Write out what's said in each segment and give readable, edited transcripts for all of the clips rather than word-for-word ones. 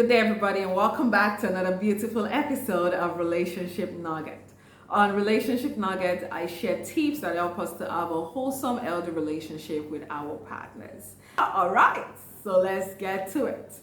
Good day, everybody, and welcome back to another beautiful episode of Relationship Nugget. On Relationship Nugget, I share tips that help us to have a wholesome, healthy relationship with our partners. All right, so let's get to it.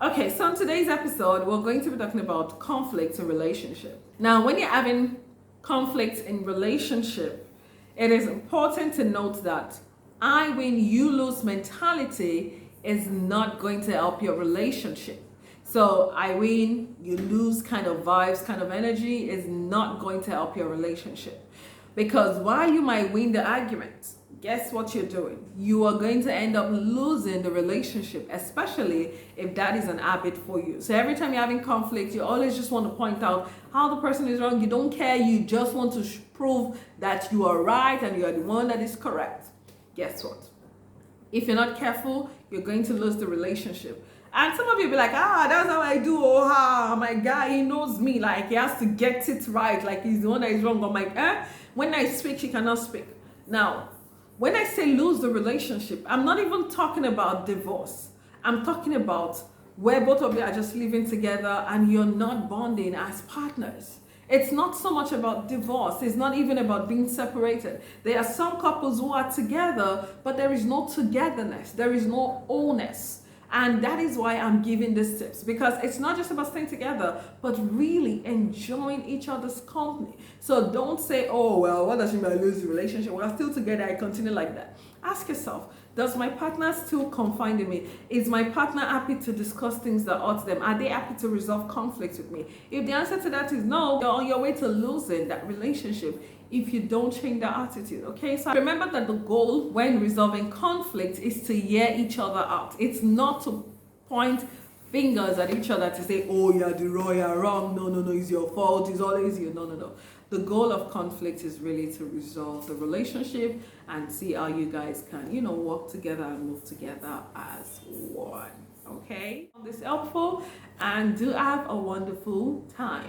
Okay, so in today's episode, we're going to be talking about conflict in relationship. Now, when you're having conflict in relationship, it is important to note that I win, you lose mentality is not going to help your relationship. So I win, you lose kind of vibes, kind of energy is not going to help your relationship. Because while you might win the argument, guess what you're doing? You are going to end up losing the relationship, especially if that is an habit for you. So every time you're having conflict, you always just want to point out how the person is wrong. You don't care. You just want to prove that you are right and you are the one that is correct. Guess what? If you're not careful, you're going to lose the relationship. And some of you be like, that's how I do. My guy, he knows me. Like, he has to get it right. Like, he's the one that is wrong. I'm like, when I speak, she cannot speak. Now, when I say lose the relationship, I'm not even talking about divorce. I'm talking about where both of you are just living together and you're not bonding as partners. It's not so much about divorce. It's not even about being separated. There are some couples who are together, but there is no togetherness. There is no wholeness. And that is why I'm giving these tips, because it's not just about staying together, but really enjoying each other's company. So don't say, oh, well, what does she mean by lose the relationship? We're still together, I continue like that. Ask yourself, does my partner still confide in me? Is my partner happy to discuss things that hurt them? Are they happy to resolve conflicts with me? If the answer to that is no, you're on your way to losing that relationship if you don't change that attitude. Okay, so remember that the goal when resolving conflict is to hear each other out. It's not to point fingers at each other to say, oh, you're the wrong, you're wrong, no, it's your fault, it's always you. No. The goal of conflict is really to resolve the relationship and see how you guys can, work together and move together as one. Okay, this is helpful, and do have a wonderful time.